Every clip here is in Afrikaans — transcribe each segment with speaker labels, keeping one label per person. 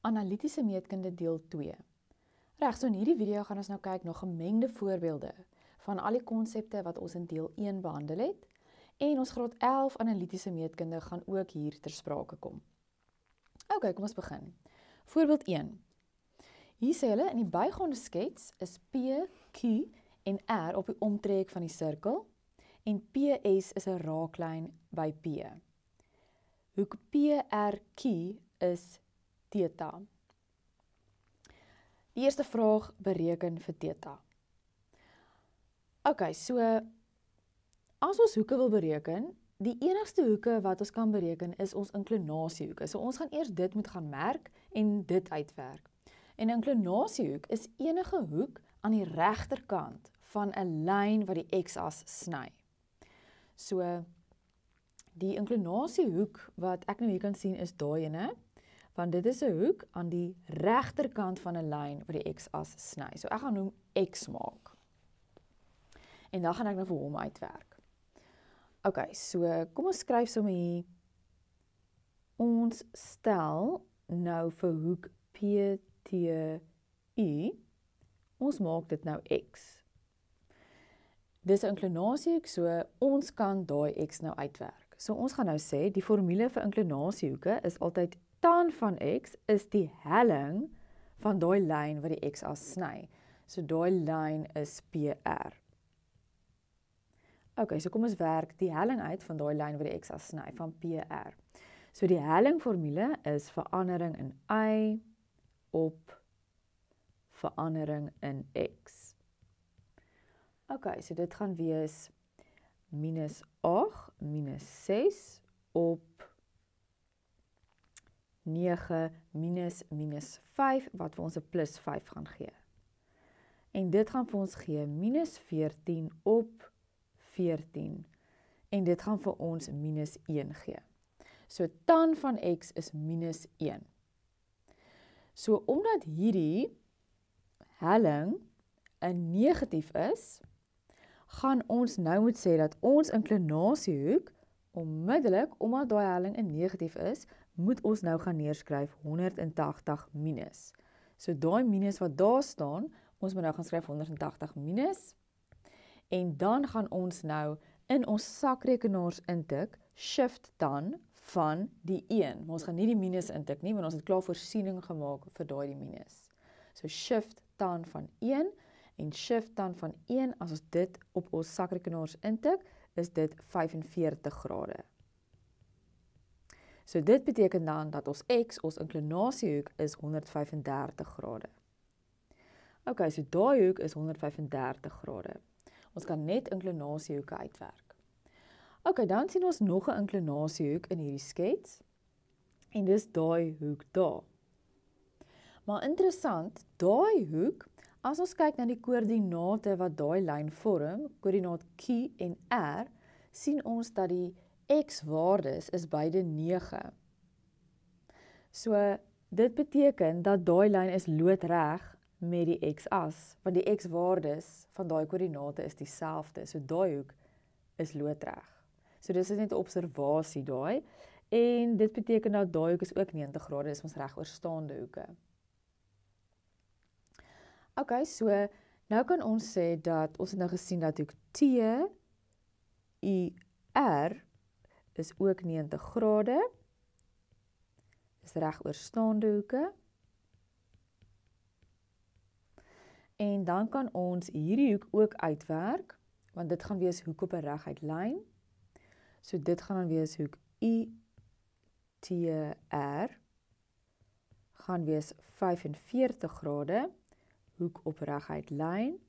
Speaker 1: Analitiese meetkunde deel 2. Reg, so in hierdie video gaan ons nou kyk na gemengde voorbeelde van al die konsepte wat ons in deel 1 behandel het, en ons graad 11 analitiese meetkunde gaan ook hier ter sprake kom. Ok, kom ons begin. Voorbeeld 1. Hier sê hulle, in die bygaande skets is P, Q en R op die omtrek van die sirkel, en PS is 'n raaklyn by P. Hoek PRQ is theta. Die eerste vraag bereken vir theta. Ok, so as ons hoeke wil bereken, die enigste hoeke wat ons kan bereken is ons inklinasiehoeke. So ons gaan eers dit moet gaan merk en dit uitwerk. En 'n inklinasiehoek is enige hoek aan die regterkant van 'n lyn wat die x-as sny. So die inklinasiehoek wat ek nou hier kan sien is daai ene, want dit is 'n hoek aan die regterkant van 'n lyn wat die x-as sny. So ek gaan hom x maak. En dan gaan ek nou vir hom uitwerk. Ok, so kom ons skryf sommer hier. Ons stel nou vir hoek PTU, ons maak dit nou x. Dis 'n inklinasiehoek, so ons kan daai x nou uitwerk. So ons gaan nou sê, die formule vir inklinasiehoeke is altyd tan van x is die helling van daai lyn wat die x-as sny. So daai lyn is PR. Ok, so kom ons werk die helling uit van daai lyn wat die x-as sny, van PR. So die helling formule is verandering in y op verandering in x. Ok, so dit gaan wees minus 8 minus 6 op 9 minus 5, wat vir ons 'n plus 5 gaan gee. En dit gaan vir ons gee minus 14 op 14. En dit gaan vir ons minus 1 gee. So tan van x is minus 1. So omdat hierdie helling 'n negatief is, gaan ons nou moet sê dat ons inklinasiehoek onmiddellik, omdat daai helling 'n negatief is, moet ons nou gaan neerskryf 180 minus. So daai minus wat daar staan, ons moet nou gaan skryf 180 minus, en dan gaan ons nou in ons sakrekenaars intik, shift tan van die 1. Maar ons gaan nie die minus intik nie, want ons het klaar voorsiening gemaak vir daai die minus. So shift tan van 1, en shift tan van 1, as ons dit op ons sakrekenaars intik, is dit 45 grade. So dit beteken dan dat ons x, ons inklinasiehoek, is 135 grade. Ok, so daai hoek is 135 grade. Ons kan net inklinasiehoeke uitwerk. Ok, dan sien ons nog 'n inklinasiehoek in hierdie skets, en dis daai hoek daar. Maar interessant, daai hoek, as ons kyk na die koördinate wat daai lyn vorm, koördinaat Q en R, sien ons dat die x-waardes is beide 9. So dit beteken dat daai lyn is loodreg met die x-as, want die x-waardes van daai koördinate is dieselfde. So daai hoek is loodreg. So dis net 'n observasie daai, en dit beteken dat daai hoek is ook 90 grade, dis ons regoorstaande hoeke. Ok, so nou kan ons sê dat ons het nou gesien dat hoek TUR is ook 90 grade. Dis regoorstaande hoeke. En dan kan ons hierdie hoek ook uitwerk, want dit gaan wees hoek op 'n reguit lyn. So dit gaan dan wees hoek ITR gaan wees 45 grade, hoek op reguit lyn.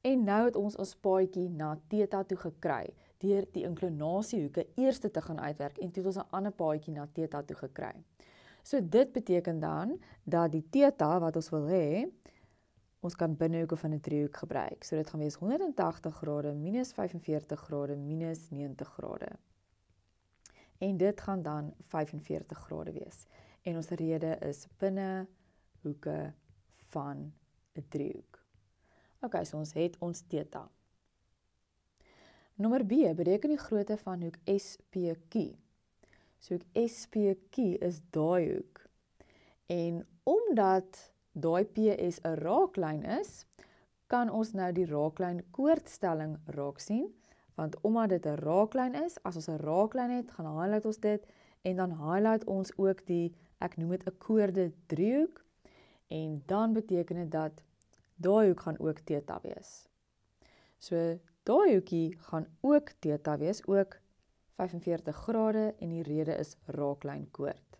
Speaker 1: En nou het ons paadjie na theta toe gekry, deur die inklinasiehoeke eers te gaan uitwerk, en toe het ons 'n ander paadjie na theta toe gekry. So dit beteken dan, dat die theta wat ons wil hê, ons kan binnehoeke van 'n driehoek gebruik. So dit gaan wees 180 grade, minus 45 grade, minus 90 grade. En dit gaan dan 45 grade wees. En ons rede is binnehoeke van 'n driehoek. Ok, so ons het ons theta. Nommer B, bereken die grootte van hoek SPQ. So SPQ is daai hoek. En omdat daai PS 'n raaklyn is, kan ons nou die raaklyn koordstelling raak sien, want omdat dit 'n raaklyn is, as ons 'n raaklyn het, gaan highlight ons dit, en dan highlight ons ook die, ek noem dit 'n koorde driehoek, en dan beteken dit dat daai hoek gaan ook theta wees. So, daai hoekie gaan ook theta wees, ook 45 grade, en die rede is raaklynkoord.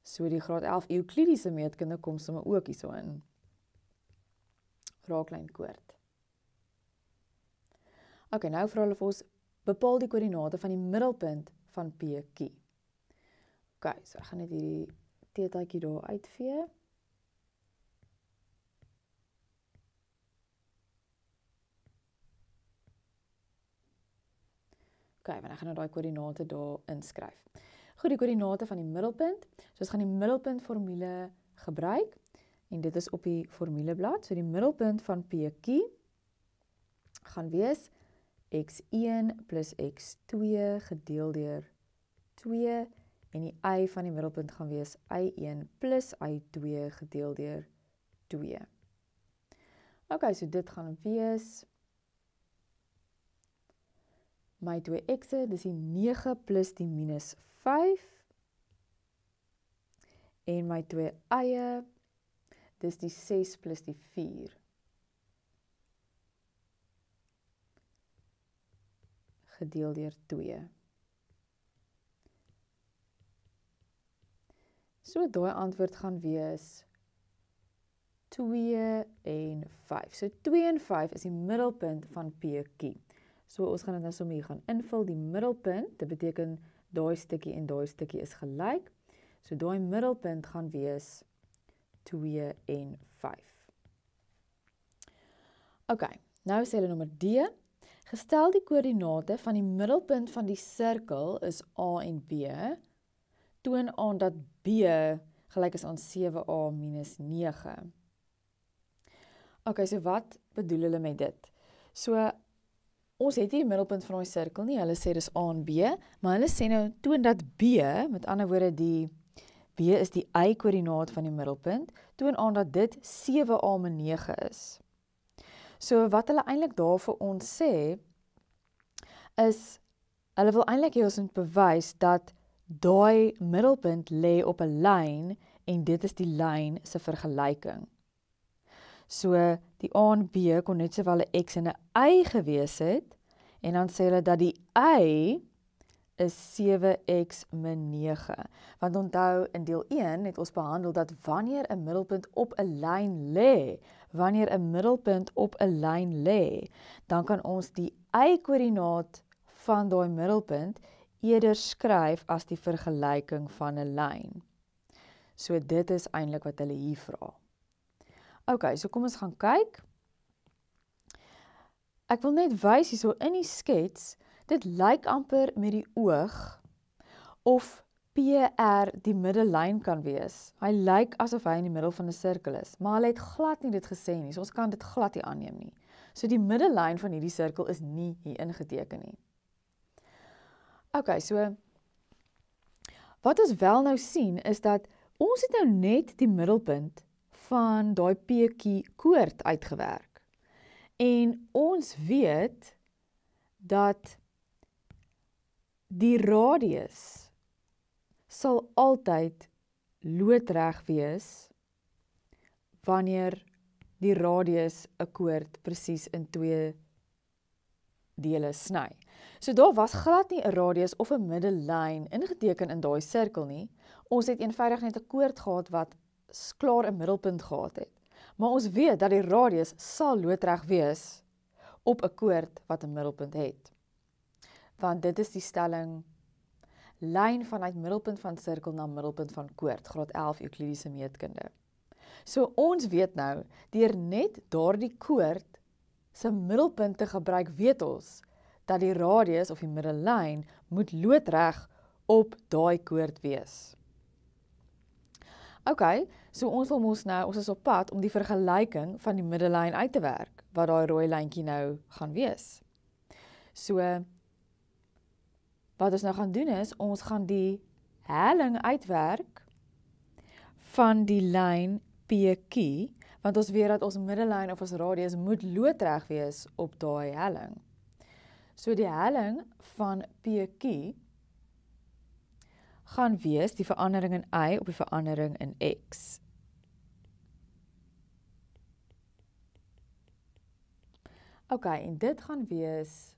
Speaker 1: So, die graad 11 Euklidiese meetkunde kom sommer ook hierso in. Raaklynkoord. Ok, nou vra hulle vir ons, bepaal die koördinate van die middelpunt van PQ. Ok, so ek gaan net hierdie thetaatjie daar uitvee. Ok, want ek gaan nou daai koördinate daar inskryf. Goed, die koördinate van die middelpunt. So ons gaan die middelpuntformule gebruik, en dit is op die formuleblad. So die middelpunt van PQ gaan wees x1 plus x2 gedeel deur 2, en die y van die middelpunt gaan wees y1 plus y2 gedeel deur 2. Ok, so dit gaan wees my 2x'e, dis die 9 plus die minus 5, en my 2 y'e, dis die 6 plus die 4. Gedeel deur 2. So daai antwoord gaan wees 2 en 5. So 2 en 5 is die middelpunt van PQ. So ons gaan dit nou sommer hier gaan invul, die middelpunt, dit beteken daai stukkie en daai stukkie is gelyk. So daai middelpunt gaan wees 2 en 5. Ok, nou sê hulle nommer D. Gestel die koördinate van die middelpunt van die sirkel is A en B, toon aan dat B gelyk is aan 7a minus 9. Ok, so wat bedoel hulle met dit? So, ons het hier die middelpunt van ons sirkel nie, hulle sê dis A en B, maar hulle sê nou, toon dat B, met ander woorde die B is die y-koördinaat van die middelpunt, toon aan dat dit 7a min 9 is. So wat hulle eintlik daar vir ons sê, is, hulle wil eintlik hê ons moet bewys dat daai middelpunt lê op 'n lyn, en dit is die lyn se vergelyking. So, die A en B kon net sowel 'n x en 'n y gewees het, en dan sê hulle dat die y is 7x min 9. Want onthou, in deel 1 het ons behandel dat wanneer 'n middelpunt op 'n lyn lê, dan kan ons die y-koördinaat van daai middelpunt eerder skryf as die vergelyking van 'n lyn. So dit is eintlik wat hulle hier vra. Ok, so kom ons gaan kyk. Ek wil net wys hierso in die skets, dit lyk amper met die oog of PR die middellyn kan wees. Hy lyk asof hy in die middel van 'n sirkel is, maar hulle het glad nie dit gesê nie, so ons kan dit glad nie aanneem nie. So die middellyn van hierdie sirkel is nie hier ingeteken nie. Ok, so wat ons wel nou sien is dat ons het nou net die middelpunt van daai PQ koord uitgewerk. En ons weet dat die radius sal altyd loodreg wees wanneer die radius 'n koord presies in 2 dele sny. So daar was glad nie 'n radius of 'n middellyn ingeteken in daai sirkel nie. Ons het eenvoudig net 'n koord gehad wat klaar 'n middelpunt gehad het. Maar ons weet dat die radius sal loodreg wees op 'n koord wat 'n middelpunt het. Want dit is die stelling lyn vanuit middelpunt van sirkel na middelpunt van koord, graad 11 Euklidiese meetkunde. So ons weet nou, deur net daardie koord se middelpunt te gebruik, weet ons dat die radius of die middellyn moet loodreg op daai koord wees. Ok, so ons wil mos nou, ons is op pad om die vergelyking van die middellyn uit te werk, wat daai rooi lyntjie nou gaan wees. So, wat ons nou gaan doen is, ons gaan die helling uitwerk van die lyn PQ, want ons weet dat ons middellyn of ons radius moet loodreg wees op daai helling. So die helling van PQ gaan wees die verandering in y op die verandering in x. Ok, en dit gaan wees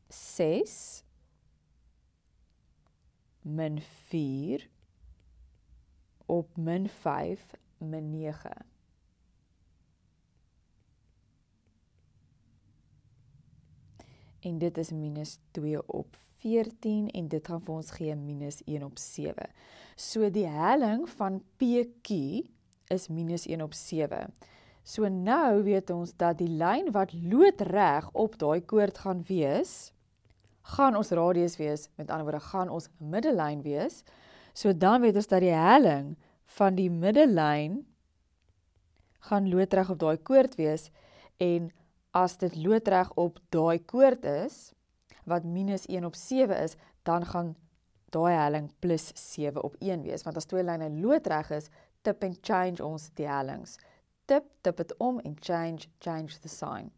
Speaker 1: 6 min 4 op min 5 min 9. En dit is minus 2 op 14 en dit gaan vir ons gee minus 1 op 7. So die helling van PQ is minus 1 op 7. So nou weet ons dat die lyn wat loodreg op daai koord gaan wees, gaan ons radius wees, met ander woorde gaan ons middellyn wees. So dan weet ons dat die helling van die middellyn gaan loodreg op daai koord wees en as dit loodreg op daai koord is, wat minus 1 op 7 is, dan gaan daai helling plus 7 op 1 wees. Want as twee lyne loodreg is, tip en change ons die hellings. Tip het om en change the sign.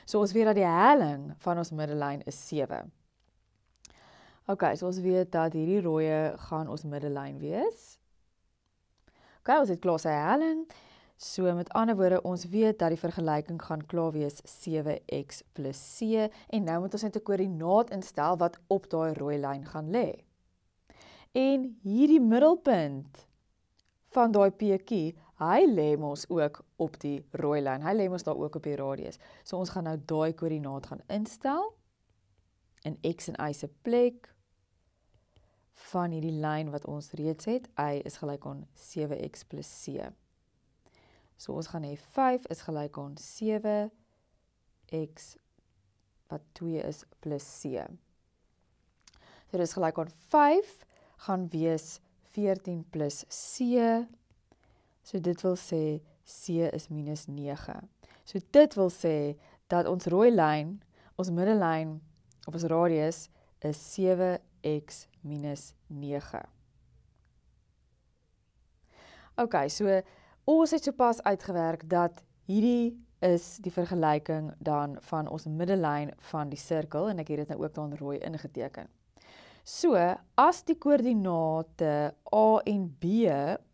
Speaker 1: So ons weet dat die helling van ons middellyn is 7. Ok, so ons weet dat hierdie rooie gaan ons middellyn wees. Ok, ons het klaar sy helling. So met ander woorde, ons weet dat die vergelyking gaan klaar wees 7x plus c, en nou moet ons net 'n koördinaat instel wat op daai rooi lyn gaan lê. En hierdie middelpunt van daai PQ, hy lê mos ook op die rooi lyn, hy lê mos daar ook op die radius. So ons gaan nou daai koördinaat gaan instel, in x en y se plek, van hierdie lyn wat ons reeds het, y is gelyk aan 7x plus c. So ons gaan hê 5 is gelyk aan 7x wat 2 is plus c. So dit is gelyk aan 5 gaan wees 14 plus c. So dit wil sê c is minus 9. So dit wil sê dat ons rooi lyn, ons middellyn of ons radius is 7x minus 9. Ok, so ons het sopas uitgewerk dat hierdie is die vergelyking dan van ons middellyn van die sirkel, en ek het dit nou ook dan rooi ingeteken. So, as die koördinate A en B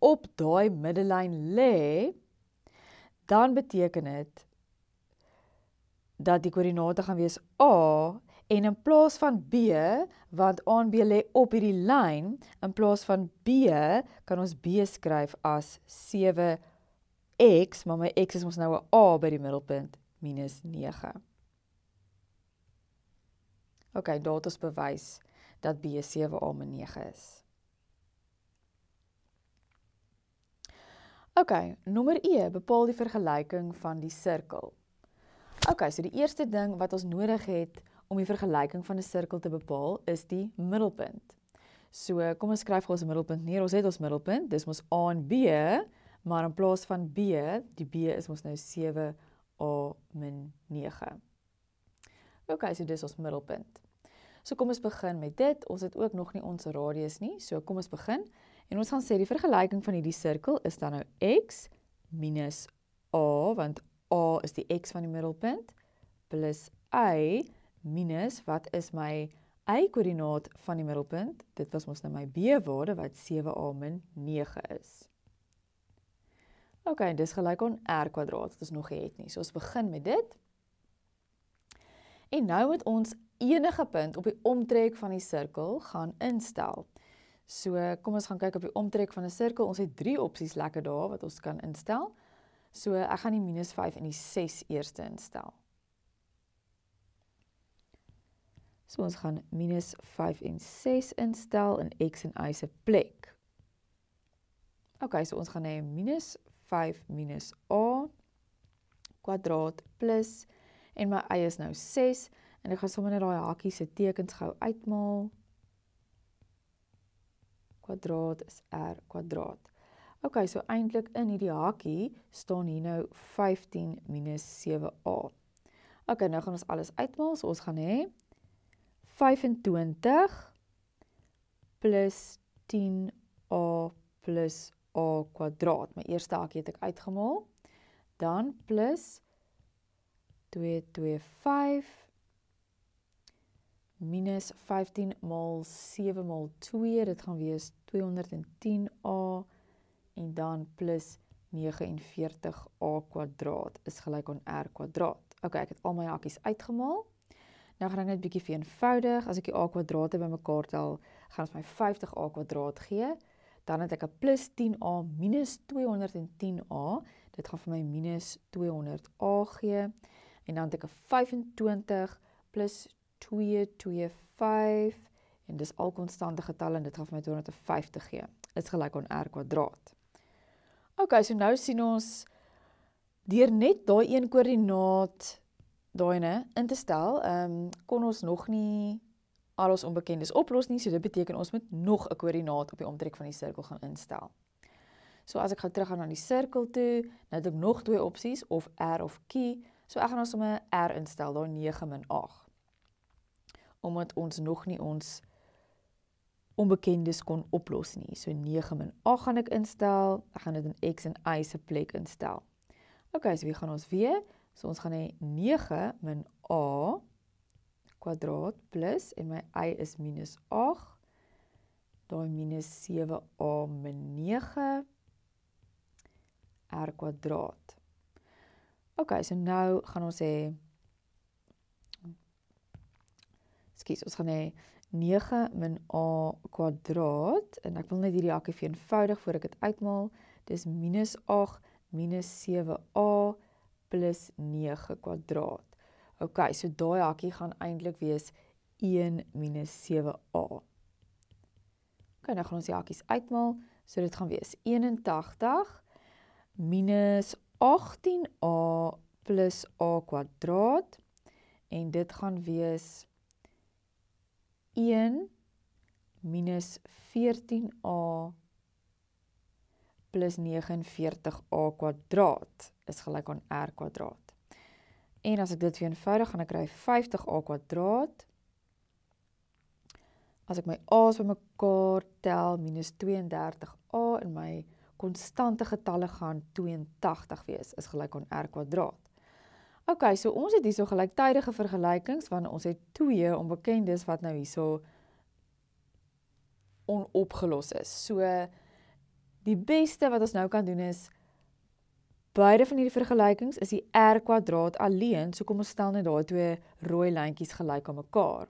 Speaker 1: op daai middellyn lê, dan beteken dit dat die koördinate gaan wees A, en in plaas van B, want A en B lê op hierdie lyn, in plaas van B, kan ons B skryf as 7x, maar my x is ons nou 'n A by die middelpunt, minus 9. Ok, daar het ons bewys dat B 7a min 9 is. Ok, nommer E, bepaal die vergelyking van die sirkel. Ok, so die eerste ding wat ons nodig het om die vergelyking van 'n sirkel te bepaal, is die middelpunt. So, kom ons skryf ons middelpunt neer. Ons het ons middelpunt, dis ons A en B, maar in plaas van B, die B is ons nou 7a min 9. Ok, so dis ons middelpunt. So kom ons begin met dit. Ons het ook nog nie ons radius nie, so kom ons begin. En ons gaan sê die vergelyking van hierdie sirkel is dan nou x minus a, want a is die x van die middelpunt, plus y minus, wat is my y-koördinaat van die middelpunt? Dit was ons nou my b-waarde, wat 7a min 9 is. Ok, en dis gelyk aan r kwadraat, wat ons nog het nie. So ons begin met dit. En nou moet ons enige punt op die omtrek van die sirkel gaan instel. So kom ons gaan kyk op die omtrek van 'n sirkel. Ons het 3 opsies lekker daar wat ons kan instel. So ek gaan die minus 5 en die 6 eerste instel. So ons gaan minus 5 en 6 instel in x en y se plek. Ok, so ons gaan hê minus 5 minus a kwadraat plus, en my y is nou 6, en ek gaan sommer net daai hakies se tekens gou uitmaal. Kwadraat is r kwadraat. Ok, so eintlik in hierdie hakie staan hier nou 15 minus 7a. Ok, nou gaan ons alles uitmaal, so ons gaan hê 25 plus 10a plus a kwadraat. My eerste hakie het ek uitgemaal. Dan plus 225 minus 15 maal 7 maal 2, dit gaan wees 210a en dan plus 49a kwadraat is gelyk aan r kwadraat. Ok, ek het al my hakies uitgemaal. Nou gaan ek net bietjie vereenvoudig. As ek die a kwadrate bymekaar tel, gaan dit my 50a kwadraat gee. Dan het ek 'n plus 10a minus 210a. Dit gaan vir my minus 200a gee. En dan het ek 'n 25 plus 225 en dis al konstante getalle en dit gaan vir my 250 gee. Dit is gelyk aan r kwadraat. Ok, so nou sien ons deur net daai een koördinaat daai in te stel, kon ons nog nie al ons onbekendes oplos nie, so dit beteken ons moet nog 'n koördinaat op die omtrek van die sirkel gaan instel. So as ek gou terug gaan na die sirkel toe, nou het ek nog twee opsies, of R of Q, so ek gaan ons sommer R instel, daai 9 min 8. Omdat ons nog nie ons onbekendes kon oplos nie. So 9 min 8 gaan ek instel, ek gaan dit in X en Y se plek instel. Ok, so hier gaan ons weer, so ons gaan hê 9 min A kwadraat plus, en my Y is minus 8, daai minus 7A min 9, R kwadraat. Ok, so nou gaan ons hê, ons gaan hê 9 min A kwadraat, en ek wil net hierdie hakkie vereenvoudig voor ek dit uitmaal, dis minus 8 minus 7A plus 9 kwadraat. Ok, so daai hakkie gaan eintlik wees 1 minus 7a. Ok, nou gaan ons die hakkies uitmaal, so dit gaan wees 81 minus 18a plus a kwadraat, en dit gaan wees 1 minus 14a plus 49a kwadraat is gelyk aan r kwadraat. En as ek dit vereenvoudig, gaan ek kry 50a kwadraat. As ek my a's bymekaar tel, minus 32a, en my konstante getalle gaan 82 wees, is gelyk aan r kwadraat. Ok, so ons het hierso gelyktydige vergelykings, want ons het twee onbekendes wat nou hierso onopgelos is. So, die beste wat ons nou kan doen is, beide van hierdie vergelykings is die r kwadraat alleen, so kom ons stel net daai twee rooi lyntjies gelyk aan mekaar.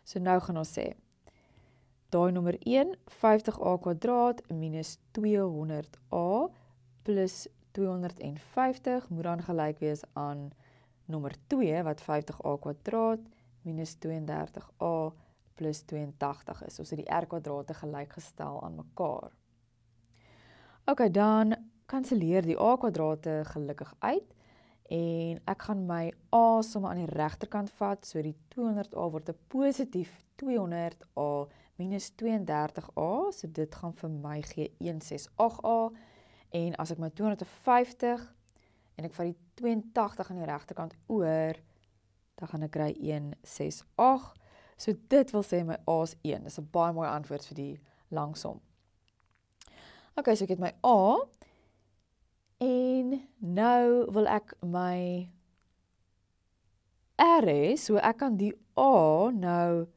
Speaker 1: So nou gaan ons sê, daai nommer 1, 50a kwadraat minus 200a plus 250 moet dan gelyk wees aan nommer 2 wat 50a kwadraat minus 32a plus 82 is. Ons het die r kwadrate gelyk gestel aan mekaar. Ok, dan kanseleer die a kwadrate gelukkig uit en ek gaan my a sommer aan die regterkant vat, so die 200a word 'n positief 200a minus 32a, so dit gaan vir my gee 168a, en as ek my 250 en ek vat die 82 aan die regterkant oor, dan gaan ek kry 168, so dit wil sê my a is 1, dis 'n baie mooi antwoord vir die langsom. Ok, so ek het my a, en nou wil ek my r hê, so ek kan die a nou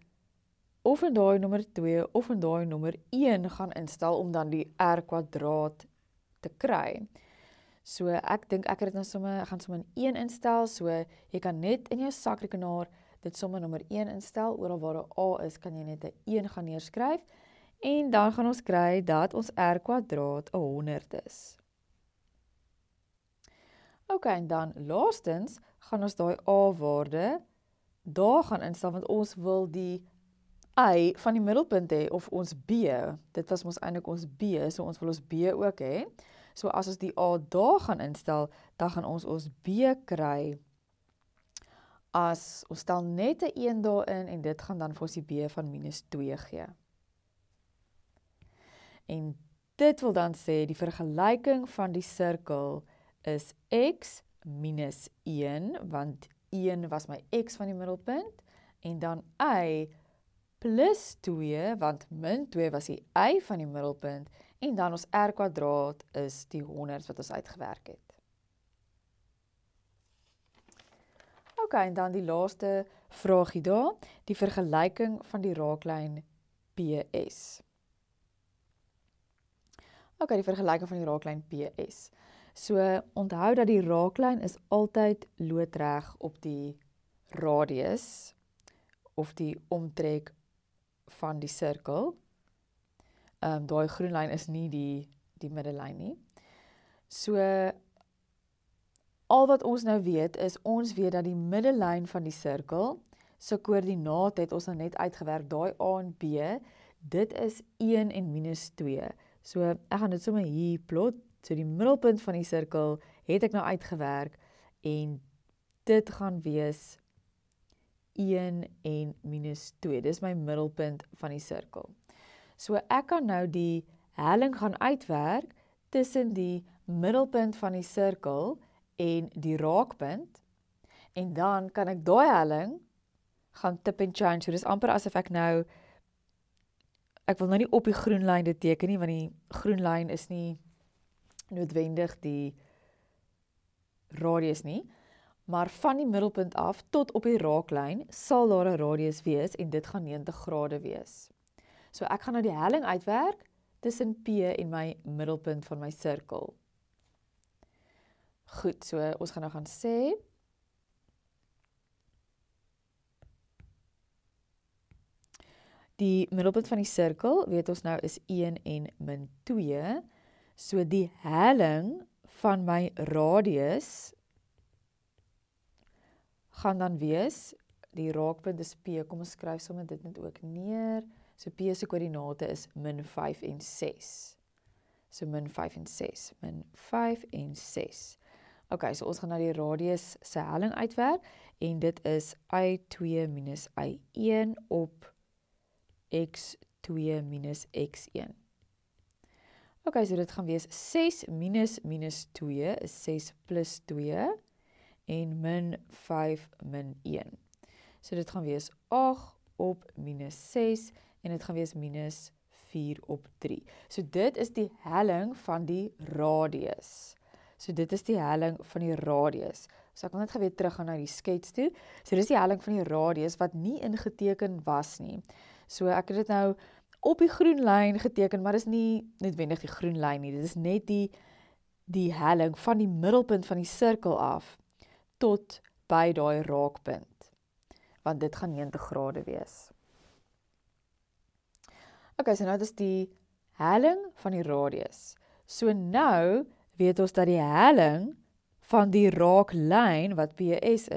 Speaker 1: of in daai nommer 2 of in daai nommer 1 gaan instel om dan die r kwadraat te kry. So ek dink ek het dit nou sommer, gaan sommer in 1 instel, so jy kan net in jou sakrekenaar dit sommer nommer 1 instel, oral waar 'n a is, kan jy net 'n 1 gaan neerskryf, en dan gaan ons kry dat ons r kwadraat 100 is. Ok, en dan laastens gaan ons daai a-waarde daar gaan instel, want ons wil die y van die middelpunt hê, of ons b, dit was ons eintlik ons b, so ons wil ons b ook hê. So as ons die a daar gaan instel, dan gaan ons b kry, as ons stel net 'n 1 daarin, en dit gaan dan vir ons die b van minus 2 gee. En dit wil dan sê, die vergelyking van die sirkel is x minus 1, want 1 was my x van die middelpunt, en dan y plus 2, want min 2 was die y van die middelpunt, en dan ons r kwadraat is die 100 wat ons uitgewerk het. Ok, en dan die laaste vraagie daar, die vergelyking van die raaklyn PS. Ok, die vergelyking van die raaklyn PS. So, onthou dat die raaklyn is altyd loodreg op die radius, of die omtrek van die sirkel. Daai groen lyn is nie die middellyn nie. So, al wat ons nou weet, is ons weet dat die middellyn van die sirkel, se koördinaat het ons nou net uitgewerk, daai A en B, dit is 1 en minus 2. So, ek gaan dit sommer hier plot, so die middelpunt van die sirkel het ek nou uitgewerk, en dit gaan wees 1 en minus 2, dis my middelpunt van die sirkel. So ek kan nou die helling gaan uitwerk tussen die middelpunt van die sirkel en die raakpunt, en dan kan ek daai helling gaan tip en change, so dis amper asof ek nou, ek wil nou nie op die groen lyn dit teken nie, want die groen lyn is nie noodwendig die radius nie, maar van die middelpunt af tot op die raaklyn sal daar 'n radius wees, en dit gaan 90 grade wees. So ek gaan nou die helling uitwerk tussen P en my middelpunt van my sirkel. Goed, so ons gaan nou gaan sê, die middelpunt van die sirkel, weet ons nou, is 1 en min 2, so die helling van my radius gaan dan wees, die raakpunt is P, kom ons skryf sommer dit net ook neer, so P se koördinate is min 5 en 6, so min 5 en 6, min 5 en 6. Ok, so ons gaan nou die radius se helling uitwerk, en dit is I2 minus I1 op x2 minus x1. Ok, so dit gaan wees 6 minus 2 is 6 plus 2, en min 5 min 1. So dit gaan wees 8 op minus 6, en dit gaan wees minus 4 op 3. So dit is die helling van die radius. So dit is die helling van die radius. So ek wil net geweer terug gaan na die skets toe. So dit is die helling van die radius wat nie ingeteken was nie. So ek het dit nou op die groen lyn geteken, maar dit is nie noodwendig die groen lyn nie. Dit is net die helling van die middelpunt van die sirkel af tot by daai raakpunt. Want dit gaan 90 grade wees. Ok, so nou is die helling van die radius. So nou weet ons dat die helling van die raaklyn, wat PS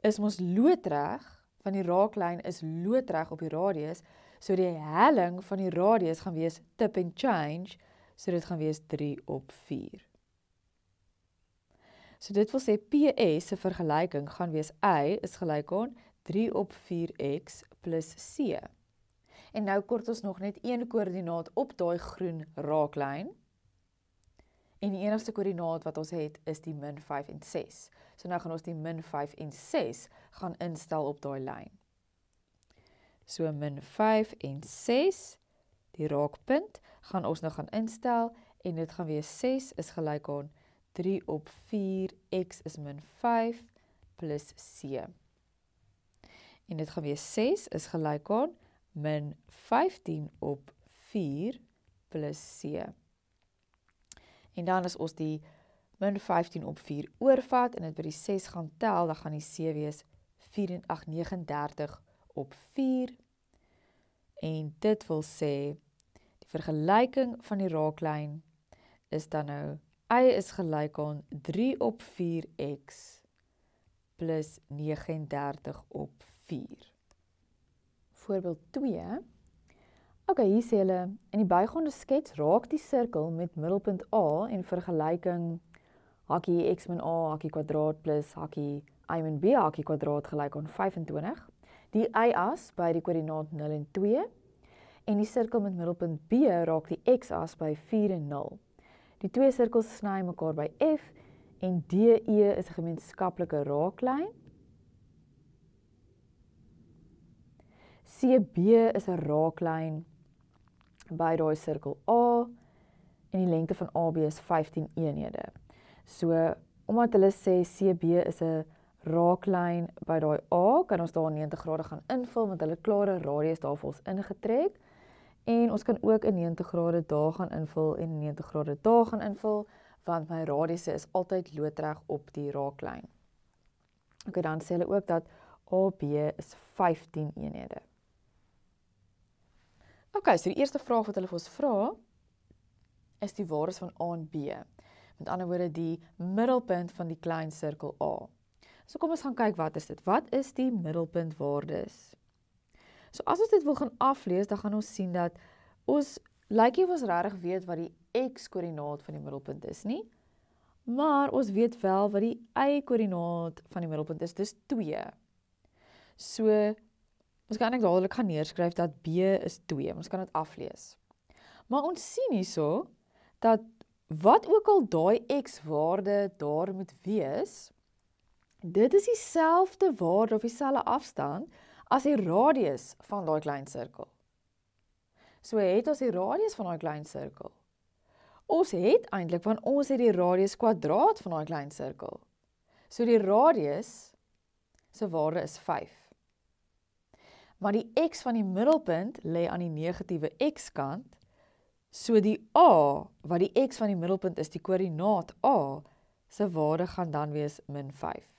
Speaker 1: is mos loodreg, van die raaklyn is loodreg op die radius, so die helling van die radius gaan wees tip and change, so dit gaan wees 3 op 4. So dit wil sê PS se vergelyking gaan wees Y is gelyk aan 3 op 4x plus C. En nou kort ons nog net een koördinaat op daai groen raaklyn, en die enigste koördinaat wat ons het is die min 5 en 6. So nou gaan ons die min 5 en 6 gaan instel op daai lyn. So min 5 en 6, die raakpunt, gaan ons nou gaan instel, en dit gaan wees 6 is gelyk aan 3 op 4, x is min 5, plus c. En dit gaan wees 6 is gelyk aan min 15 op 4, plus c. En dan as ons die min 15 op 4 oorvat, en dit by die 6 gaan tel, dan gaan die c wees 39 op 4, en dit wil sê, die vergelyking van die raaklyn is dan nou, y is gelyk aan 3 op 4x plus 39 op 4. Voorbeeld 2. Ok, hier sê hulle, in die bygaande skets raak die sirkel met middelpunt A en vergelyking hakkie x min a hakkie kwadraat plus hakkie y min b hakkie kwadraat gelyk aan 25. Die y-as by die koördinaat 0 en 2 en die sirkel met middelpunt B raak die x-as by 4 en 0. Die twee sirkels sny mekaar by F en DE is 'n gemeenskaplike raaklyn. CB is 'n raaklyn by daai sirkel A en die lengte van AB is 15 eenhede. So, omdat hulle sê CB is 'n raaklyn by daai A, kan ons daar 90 grade gaan invul, want hulle het klaar 'n radius daar vir ons ingetrek. En ons kan ook 'n 90 grade daar gaan invul en 'n 90 grade daar gaan invul, want my radiusse is altyd loodreg op die raaklyn. Ok, dan sê hulle ook dat AB is 15 eenhede. Ok, so die eerste vraag wat hulle vir ons vra, is die waardes van A en B. Met ander woorde, die middelpunt van die klein sirkel A. So kom ons gaan kyk, wat is dit? Wat is die middelpuntwaardes? So as ons dit wil gaan aflees, dan gaan ons sien dat ons, lyk nie of ons regtig weet wat die x-koördinaat van die middelpunt is nie, maar ons weet wel wat die y-koördinaat van die middelpunt is, dis 2. So, ons kan eintlik dadelik gaan neerskryf dat B is 2, ons kan dit aflees. Maar ons sien hierso, dat wat ook al daai x-waarde daar moet wees, dit is dieselfde waarde of dieselfde afstand as die radius van daai klein sirkel. So het ons die radius van daai klein sirkel. Ons het eintlik, want ons het die radius kwadraat van daai klein sirkel. So die radius se waarde is 5. Maar die x van die middelpunt lê aan die negatiewe x-kant, so die A, wat die x van die middelpunt is, die koördinaat A, se waarde gaan dan wees min 5.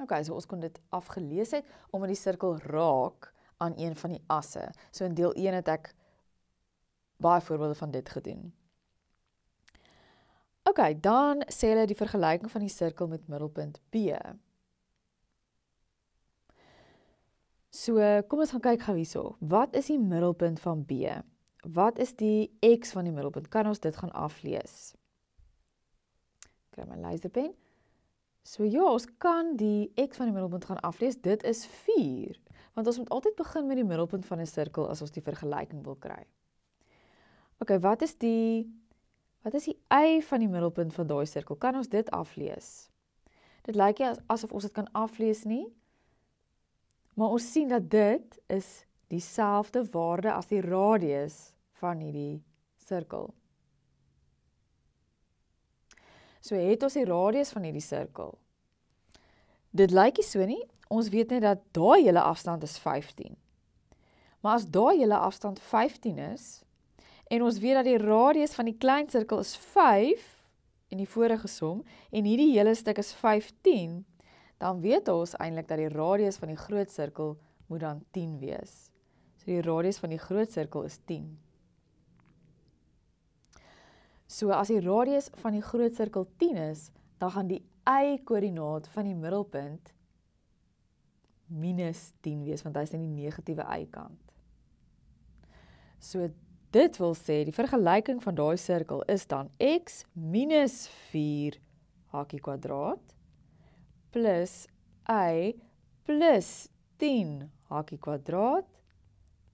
Speaker 1: Ok, so ons kon dit afgelees het, omdat die sirkel raak aan een van die asse. So in deel 1 het ek baie voorbeelde van dit gedoen. Ok, dan sê hulle die vergelyking van die sirkel met middelpunt B. So, kom ons gaan kyk gou hierso. Wat is die middelpunt van B? Wat is die x van die middelpunt? Kan ons dit gaan aflees? Kry my laserpen. So ja, ons kan die x van die middelpunt gaan aflees. Dit is 4. Want ons moet altyd begin met die middelpunt van 'n sirkel as ons die vergelyking wil kry. Ok, wat is die y van die middelpunt van daai sirkel? Kan ons dit aflees? Dit lyk nie asof ons dit kan aflees nie, maar ons sien dat dit is dieselfde waarde as die radius van hierdie sirkel. So het ons die radius van hierdie sirkel. Dit lyk nie so nie, ons weet net dat daai hele afstand is 15. Maar as daai hele afstand 15 is, en ons weet dat die radius van die klein sirkel is 5, in die vorige som, en hierdie hele stuk is 15, dan weet ons eintlik dat die radius van die groot sirkel moet dan 10 wees. So die radius van die groot sirkel is 10. So as die radius van die groot sirkel 10 is, dan gaan die y-koördinaat van die middelpunt minus 10 wees, want hy is in die negatiewe y-kant. So dit wil sê, die vergelyking van daai sirkel is dan x minus 4 hakie kwadraat plus y plus 10 hakie kwadraat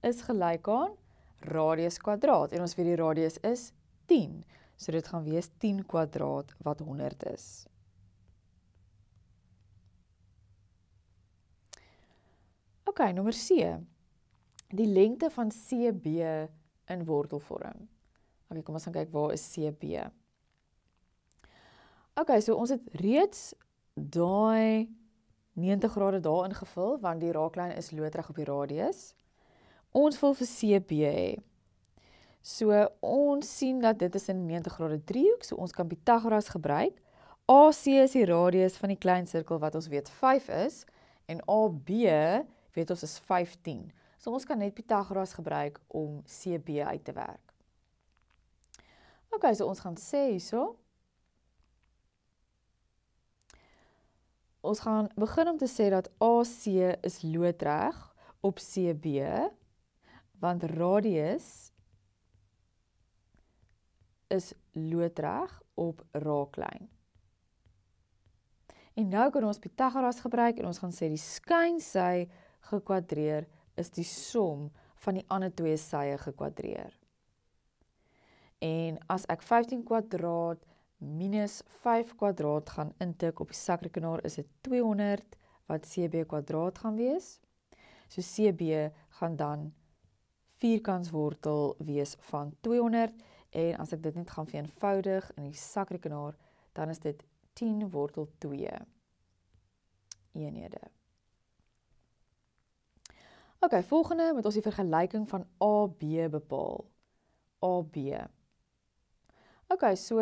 Speaker 1: is gelyk aan radius kwadraat. En ons weet die radius is 10. So dit gaan wees 10 kwadraat wat 100 is. Ok, nommer C. Die lengte van CB in wortelvorm. Ok, kom ons gaan kyk, waar is CB? Ok, so ons het reeds daai 90 grade daar ingevul, want die raaklyn is loodreg op die radius. Ons wil vir CB hê. So ons sien dat dit is 'n 90 grade driehoek, so ons kan Pythagoras gebruik. AC is die radius van die klein sirkel wat ons weet 5 is, en AB weet ons is 15. So ons kan net Pythagoras gebruik om CB uit te werk. Ok, so ons gaan sê hierso. Ons gaan begin om te sê dat AC is loodreg op CB, want radius is loodreg op raaklyn. En nou kan ons Pythagoras gebruik en ons gaan sê die skynsy gekwadreer is die som van die ander twee sye gekwadreer. En as ek 15 kwadraat minus 5 kwadraat gaan intik op die sakrekenaar, is dit 200 wat CB kwadraat gaan wees. So CB gaan dan vierkantswortel wees van 200 en as ek dit net gaan vereenvoudig in die sakrekenaar, dan is dit 10 wortel 2 eenhede. Ok, volgende moet ons die vergelyking van AB bepaal. AB. Ok, so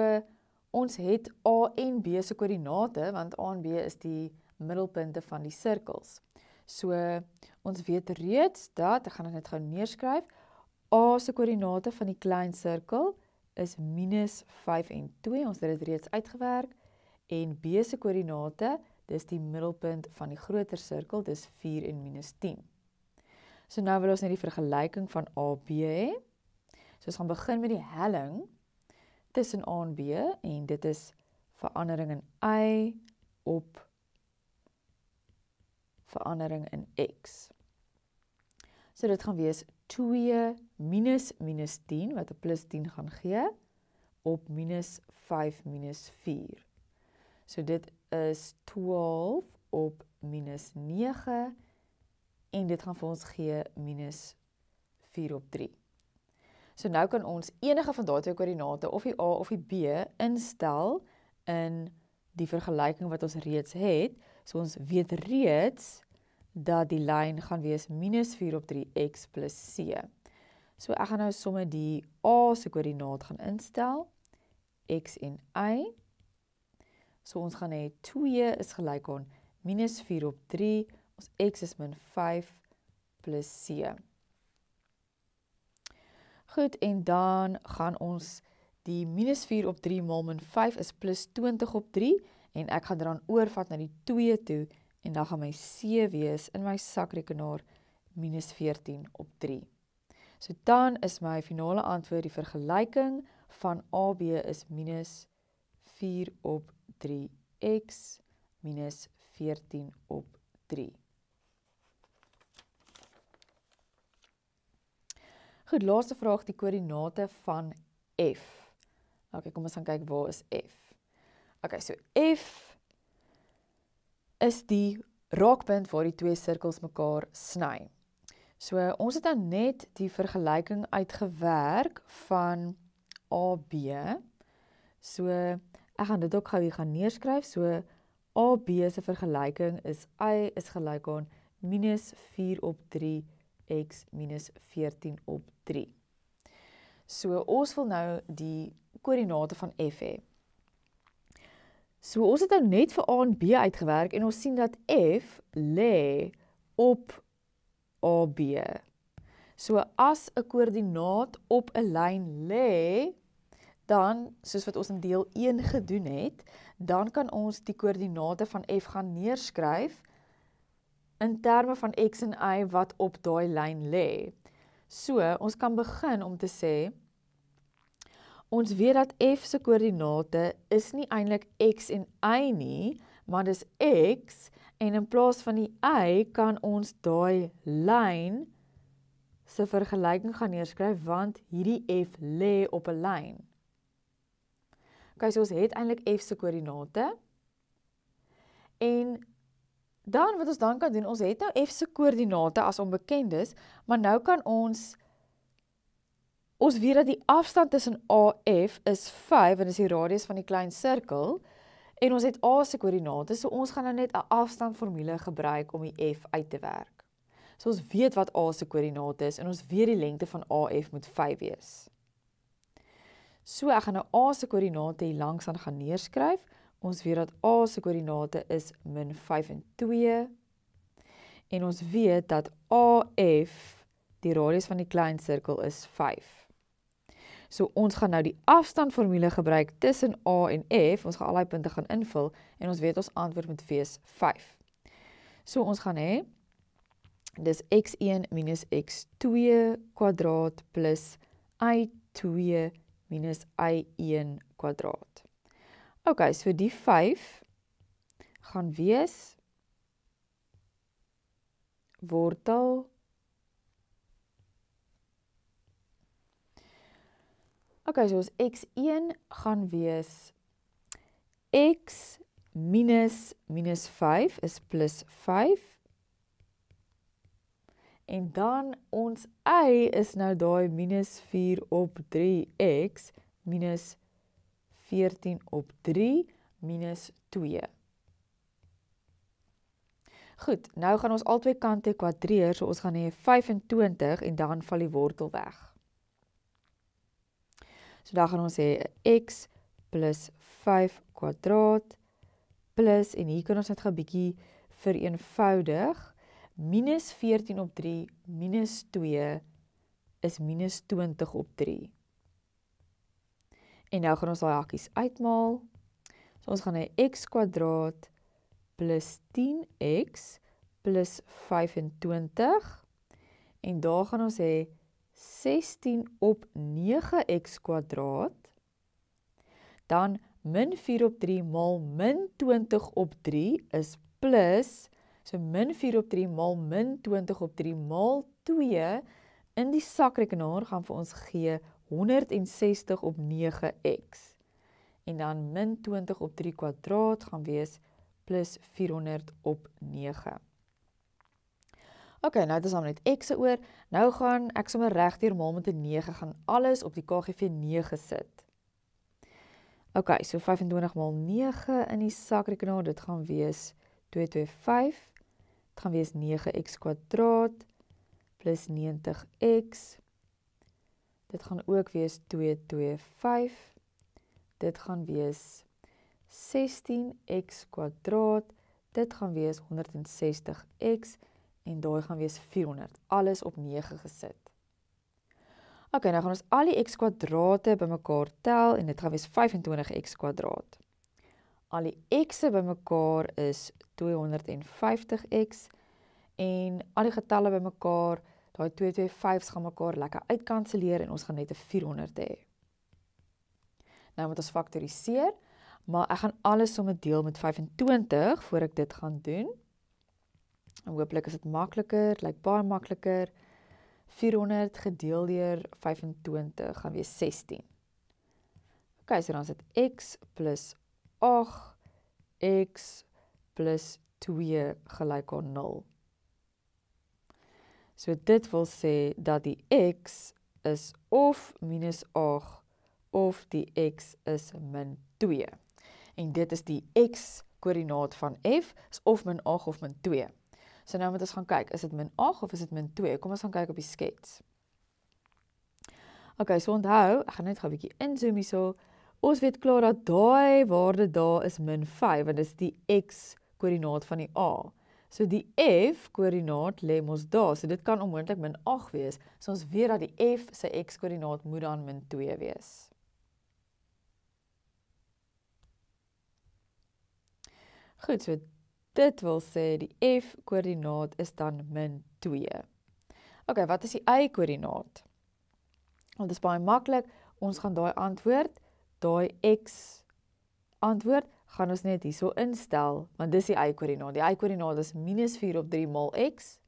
Speaker 1: ons het A en B se koördinate, want A en B is die middelpunte van die sirkels. So, ons weet reeds dat, ek gaan dit net gou neerskryf, A se koördinate van die klein sirkel is minus 5 en 2, ons het dit reeds uitgewerk, en B se koördinate, dis die middelpunt van die groter sirkel, dis 4 en minus 10. So nou wil ons net die vergelyking van AB hê. So ons gaan begin met die helling tussen A en B, en dit is verandering in Y op verandering in X. So dit gaan wees 2 minus minus 10, wat 'n plus 10 gaan gee, op minus 5 minus 4. So dit is 12 op minus 9, en dit gaan vir ons gee minus 4 op 3. So nou kan ons enige van daardie koördinate, of die A of die B, instel in die vergelyking wat ons reeds het. So ons weet reeds dat die lyn gaan wees minus 4 op 3x plus c. So ek gaan nou sommer die A se koördinaat gaan instel, x en y. So ons gaan hê 2 is gelyk aan minus 4 op 3, ons x is min 5 plus c. Goed, en dan gaan ons die minus 4 op 3 maal min 5 is plus 20 op 3, en ek gaan dan oorvat na die 2 toe, en dan gaan my c wees in my sakrekenaar minus 14 op 3. So dan is my finale antwoord die vergelyking van AB is minus 4 op 3x minus 14 op 3. Goed, laaste vraag, die koördinate van F. Ok, kom ons gaan kyk, waar is F? Ok, so F is die raakpunt waar die twee sirkels mekaar sny. So ons het dan net die vergelyking uitgewerk van AB. So ek gaan dit ook gou hier gaan neerskryf. So AB se vergelyking is y is gelyk aan minus 4 op 3x minus 14 op 3. So ons wil nou die koördinate van F hê. So ons het nou net vir A en B uitgewerk en ons sien dat F lê op AB. So as 'n koördinaat op 'n lyn lê, dan, soos wat ons in deel 1 gedoen het, dan kan ons die koördinate van F gaan neerskryf in terme van x en y wat op daai lyn lê. So, ons kan begin om te sê, ons weet dat F se koördinate is nie eintlik x en y nie, maar dis x, en in plaas van die y kan ons daai lyn se vergelyking gaan neerskryf, want hierdie F lê op 'n lyn. Ok, so ons het eintlik F se koördinate, en dan wat ons dan kan doen, ons het nou F se koördinate as onbekendes, maar nou kan ons weet dat die afstand tussen AF is 5, en is die radius van die klein sirkel, en ons het A se koördinate, so ons gaan nou net 'n afstandformule gebruik om die F uit te werk. So ons weet wat A se koördinate is, en ons weet die lengte van AF moet 5 wees. So ek gaan nou A se koördinate hier langs aan gaan neerskryf. Ons weet dat A se koördinate is min 5 en 2, en ons weet dat AF, die radius van die klein sirkel, is 5. So ons gaan nou die afstandformule gebruik tussen A en F, ons gaan al die punte gaan invul, en ons weet ons antwoord moet wees 5. So ons gaan hê, dis x1 minus x2 kwadraat plus y2 minus y1 kwadraat. Ok, so die 5 gaan wees wortel ok, so ons x1 gaan wees x minus minus 5 is plus 5 En dan ons y is nou daai minus 4 op 3x, minus 14 op 3, minus 2. Goed, nou gaan ons al twee kante kwadreer, so ons gaan hê 25 en dan val die wortel weg. So dan gaan ons hê x plus 5 kwadraat, plus, en hier kan ons net 'n bietjie vereenvoudig, minus 14 op 3, minus 2, is minus 20 op 3. En nou gaan ons daai hakkies uitmaal. So ons gaan hê x kwadraat plus 10x plus 25. En daar gaan ons hê 16 op 9x kwadraat. Dan min 4 op 3 maal min 20 op 3 is plus, so min 4 op 3 maal min 20 op 3 maal 2 in die sakrekenaar gaan vir ons gee 160 op 9x. En dan min 20 op 3 kwadraat gaan wees plus 400 op 9. Ok, nou het ons dan net x'e oor. Nou gaan ek sommer regdeur maal met 'n 9, gaan alles op die KGV 9 sit. Ok, so 25 maal 9 in die sakrekenaar, dit gaan wees 225. Dit gaan wees 9x kwadraat plus 90x. Dit gaan ook wees 225. Dit gaan wees 16x kwadraat. Dit gaan wees 160x. En daai gaan wees 400. Alles op 9 gesit. Ok, nou gaan ons al die x kwadrate bymekaar tel en dit gaan wees 25x kwadraat. Al die x'e bymekaar is 250x en al die getalle bymekaar, daai 225's gaan mekaar lekker uitkanselleer en ons gaan net 'n 400 hê. Nou moet ons faktoriseer, maar ek gaan alles sommer deel met 25 voor ek dit gaan doen. En hopelik is dit makliker, lyk baie makliker. 400 gedeel deur 25 gaan wees 16. Ok, so dan is dit x plus 8, x plus 2 gelyk aan 0. So dit wil sê dat die x is of minus 8 of die x is min 2. En dit is die x-koördinaat van f, is of min 8 of min 2. So nou moet ons gaan kyk, is dit min 8 of is dit min 2? Kom ons gaan kyk op die skets. Ok, so onthou, ek gaan net gou 'n bietjie inzoom hierso. Ons weet klaar dat daai waarde daar is min 5, want dit is die x-koördinaat van die a. So die f-koördinaat lê mos daar, so dit kan onmoontlik min 8 wees. So ons weet dat die f se x-koördinaat moet dan min 2 wees. Goed, so dit wil sê die f-koördinaat is dan min 2. Ok, wat is die y-koördinaat? Want dit is baie maklik, ons gaan daai antwoord, daai x-antwoord, gaan ons net hierso instel, want dis die y-koördinaat. Die y-koördinaat is minus 4 op 3 maal x,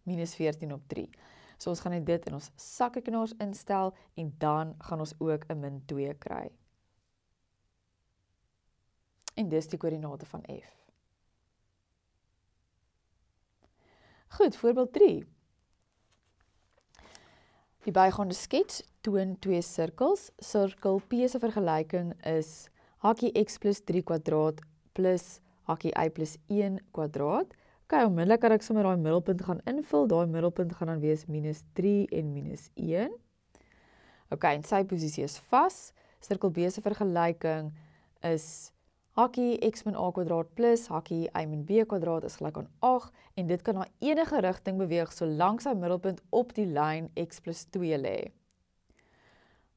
Speaker 1: minus 14 op 3. So ons gaan net dit in ons sakrekenaars instel, en dan gaan ons ook 'n min 2 kry. En dis die koördinate van f. Goed, voorbeeld 3. Die bygaande skets toon twee sirkels. Sirkel P se vergelyking is hakkie x plus 3 kwadraat plus hakkie y plus 1 kwadraat. Ok, onmiddellik kan ek sommer daai middelpunt gaan invul. Daai middelpunt gaan dan wees minus 3 en minus 1. Ok, en sy posisie is vas. Sirkel B se vergelyking is hakkie x min a kwadraat plus hakkie y min b kwadraat is gelyk aan 8 en dit kan na enige rigting beweeg solank sy middelpunt op die lyn x plus 2 lê.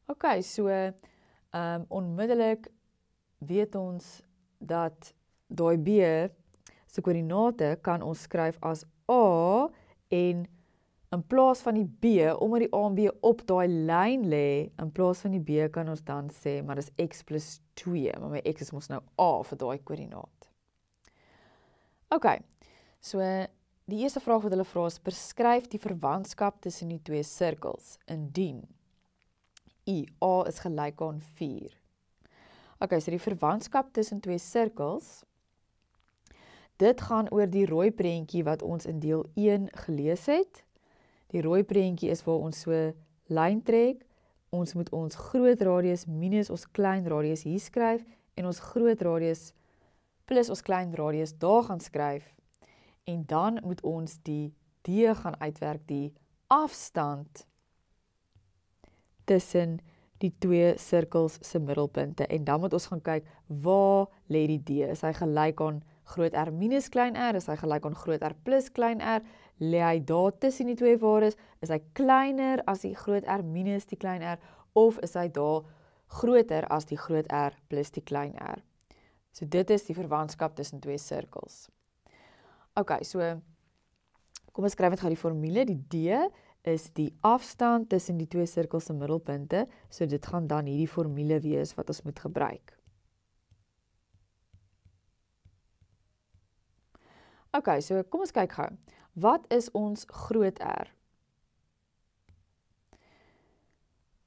Speaker 1: Ok, so onmiddellik weet ons dat daai b se koördinate kan ons skryf as a en in plaas van die b, omdat die a en b op daai lyn lê, in plaas van die b kan ons dan sê, maar dis x plus 2, maar my x is mos nou a vir daai koördinaat. Ok, so die eerste vraag wat hulle vra is, beskryf die verwantskap tussen die twee sirkels, indien a is gelyk aan 4. Ok, so die verwantskap tussen twee sirkels, dit gaan oor die rooi prentjie wat ons in deel 1 gelees het. Die rooi prentjie is waar ons so lyn trek. Ons moet ons groot radius minus ons klein radius hier skryf en ons groot radius plus ons klein radius daar gaan skryf. En dan moet ons die D gaan uitwerk, die afstand tussen die twee sirkels se middelpunte. En dan moet ons gaan kyk, waar lê die D? Is hy gelyk aan groot R minus klein r? Is hy gelyk aan groot R plus klein r? Lê hy daar tussen die twee waardes? Is hy kleiner as die groot R minus die klein r? Of is hy daar groter as die groot R plus die klein r? So dit is die verwantskap tussen twee sirkels. Ok, so kom ons skryf net gou die formule. Die D is die afstand tussen die twee sirkels se middelpunte. So dit gaan dan hierdie formule wees wat ons moet gebruik. Ok, so kom ons kyk gou. Wat is ons groot R?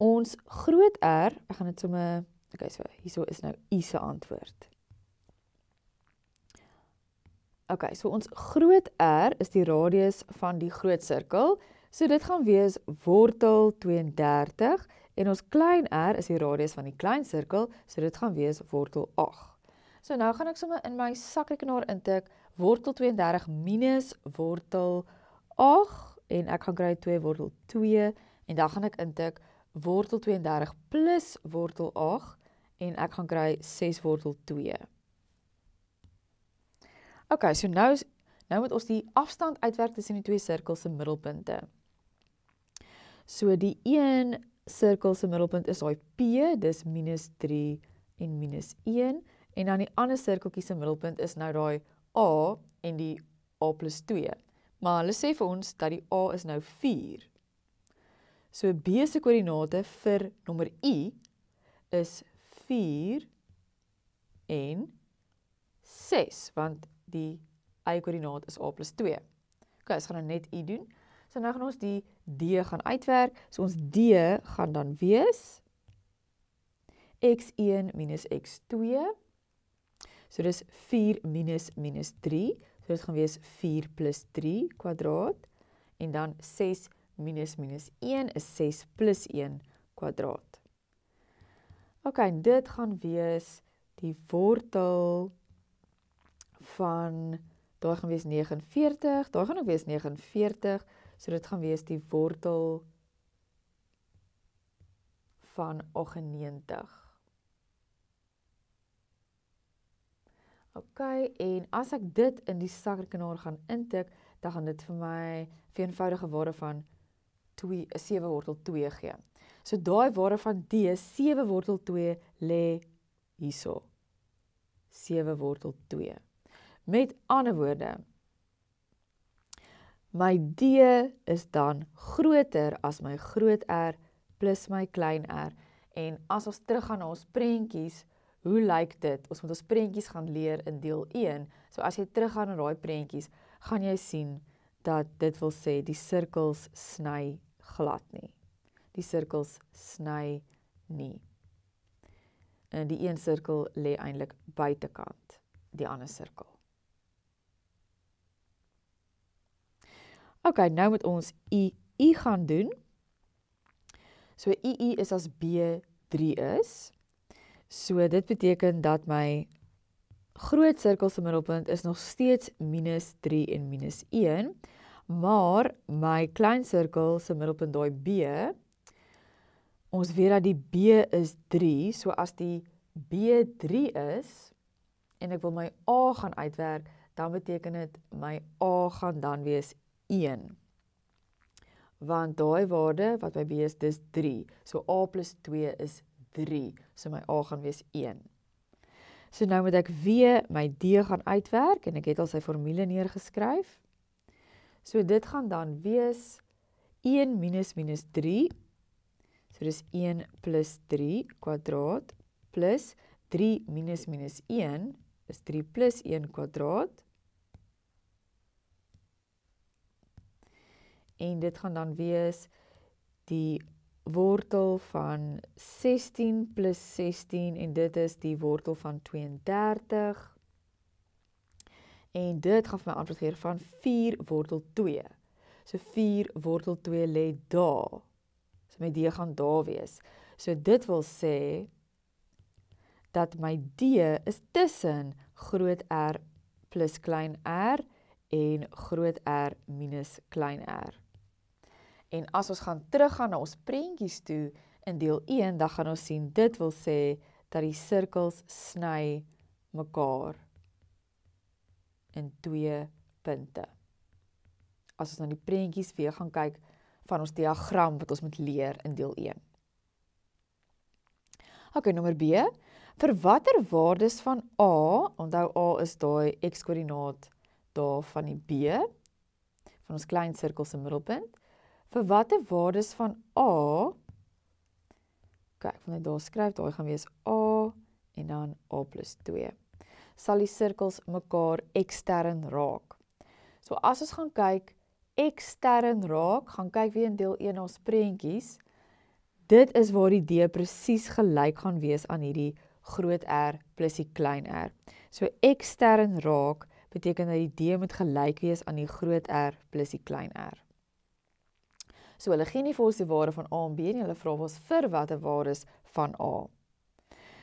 Speaker 1: Ons groot R, ek gaan dit sommer, ok, so hierso is nou U se antwoord. Ok, so ons groot R is die radius van die groot sirkel, so dit gaan wees wortel 32, en ons klein r is die radius van die klein sirkel, so dit gaan wees wortel 8. So nou gaan ek sommer in my sakrekenaar intik, wortel 32 minus wortel 8, en ek gaan kry 2 wortel 2, en dan gaan ek intik wortel 32 plus wortel 8, en ek gaan kry 6 wortel 2. Ok, so nou moet ons die afstand uitwerk tussen die twee sirkels se middelpunte. So die een sirkel se middelpunt is daai P, dis minus 3 en minus 1, en dan die ander sirkeltjie se middelpunt is nou daai A en die A plus 2. Maar hulle sê vir ons dat die A is nou 4. So B se koördinate vir nommer I is 4 en 6, want die eie koördinaat is A plus 2. Ok, ons gaan nou net I doen. So nou gaan ons die D gaan uitwerk. So ons D gaan dan wees x1 minus x2. So dis 4 minus minus 3. So dit gaan wees 4 plus 3 kwadraat. En dan 6 minus minus 1 is 6 plus 1 kwadraat. Ok, en dit gaan wees die wortel van, daar gaan wees 49, daar gaan ook wees 49, so dit gaan wees die wortel van 98. Ok, en as ek dit in die sakrekenaar gaan intik, dan gaan dit vir my vir eenvoudige waarde van 7 wortel 2 gee. So daai waarde van D, 7 wortel 2, lê hierso. 7 wortel 2. Met ander woorde, my D is dan groter as my groot R plus my klein r. En as ons teruggaan na ons prentjies, hoe lyk dit? Ons moet ons prentjies gaan leer in deel 1. So as jy teruggaan na daai prentjies, gaan jy sien dat dit wil sê die sirkels sny glad nie. Die sirkels sny nie. En die een sirkel lê eintlik buitekant die ander sirkel. Ok, nou moet ons I gaan doen. So I is as B3 is. So dit beteken dat my groot sirkel se middelpunt is nog steeds minus 3 en minus 1. Maar my klein sirkel se middelpunt, daai B, ons weet dat die B is 3. So as die B 3 is, en ek wil my A gaan uitwerk, dan beteken dit my A gaan dan wees 1. Want daai waarde wat by B is, dis 3. So A plus 2 is 3. So my A gaan wees 1. So nou moet ek weer my D gaan uitwerk, en ek het al sy formule neergeskryf. So dit gaan dan wees 1 minus minus 3. So dis 1 plus 3 kwadraat, plus 3 minus minus 1 is 3 plus 1 kwadraat. En dit gaan dan wees die wortel van 16 plus 16, en dit is die wortel van 32. En dit gaan vir my antwoord gee van 4 wortel 2. So 4 wortel 2 lê daar. So my D gaan daar wees. So dit wil sê dat my D is tussen groot R plus klein r en groot R minus klein r. En as ons gaan teruggaan na ons prentjies toe in deel 1, dan gaan ons sien, dit wil sê dat die sirkels sny mekaar in 2 punte. As ons na die prentjies weer gaan kyk van ons diagram wat ons moet leer in deel 1. Ok, nommer B. Vir watter waardes van A, onthou A is daai x-koördinaat daar van die B, van ons klein sirkel se middelpunt, vir watter waardes van A, kyk, ek wil net daar skryf, daai gaan wees A en dan A plus 2, sal die sirkels mekaar ekstern raak. So as ons gaan kyk, ekstern raak, gaan kyk weer in deel 1 ons prentjies, dit is waar die D presies gelyk gaan wees aan hierdie groot R plus die klein r. So ekstern raak beteken dat die D moet gelyk wees aan die groot R plus die klein r. So hulle gee nie vir ons die waarde van A en B nie, hulle vra ons vir watter waardes van A.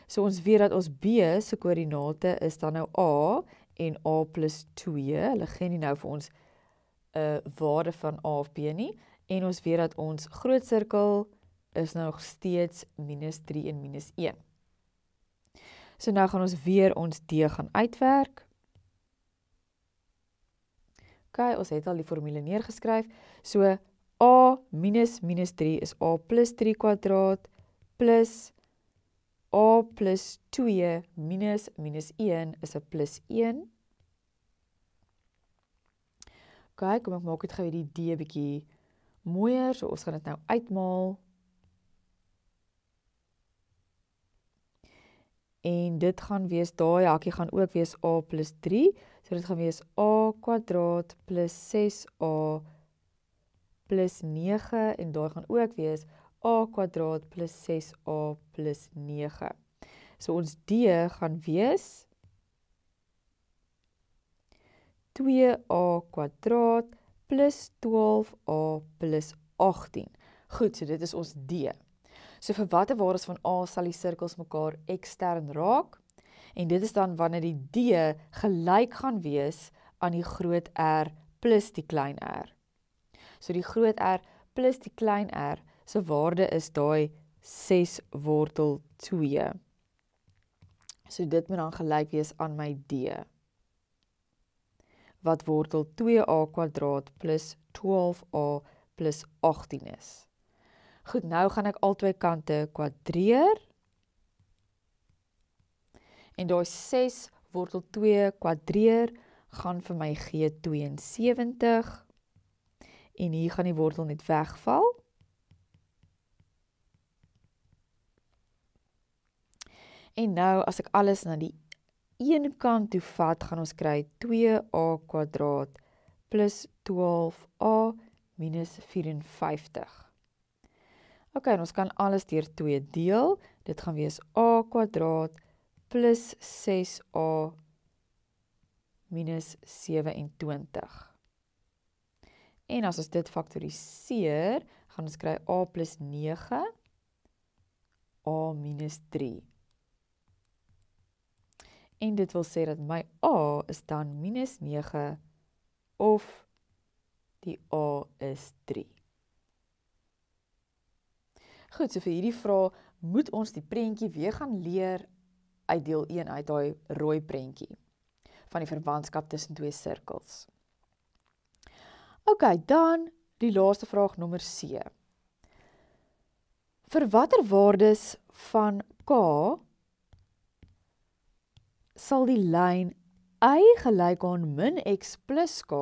Speaker 1: So ons weet dat ons B se koördinate is dan nou A en A plus 2, hulle gee nie nou vir ons 'n waarde van A of B nie, en ons weet dat ons groot sirkel is nou nog steeds minus 3 en minus 1. So nou gaan ons weer ons D gaan uitwerk. Ok, ons het al die formule neergeskryf. So A minus minus 3 is A plus 3 kwadraat plus A plus 2 minus minus 1 is 'n plus 1. Ok, kom ek maak dit gou die D bietjie mooier, so ons gaan dit nou uitmaal. En dit gaan wees, daai hakkie gaan ook wees A plus 3, so dit gaan wees A kwadraat plus 6A plus 9, en daai gaan ook wees A kwadraat plus 6A plus 9. So ons D gaan wees 2A kwadraat plus 12A plus 18. Goed, so dit is ons D. So vir watter waardes van A sal die sirkels mekaar ekstern raak? En dit is dan wanneer die D gelyk gaan wees aan die groot R plus die klein r. So die groot R plus die klein r se waarde is daai 6 wortel 2. So dit moet dan gelyk wees aan my D, wat wortel 2A kwadraat plus 12A plus 18 is. Goed, nou gaan ek al twee kante kwadreer. En daai 6 wortel 2 kwadreer gaan vir my gee 72. En hier gaan die wortel net wegval. En nou as ek alles na die een kant toe vat, gaan ons kry 2A kwadraat plus 12A minus 54. Ok, en ons kan alles deur 2 deel. Dit gaan wees A kwadraat plus 6A minus 27. En as ons dit faktoriseer, gaan ons kry A plus 9, A minus 3. En dit wil sê dat my A is dan minus 9 of die A is 3. Goed, so vir hierdie vraag moet ons die prentjie weer gaan leer uit deel 1 uit daai rooi prentjie van die verwantskap tussen twee sirkels. Ok, dan die laaste vraag nommer C. Vir watter waardes van K sal die lyn y gelyk aan min x plus k,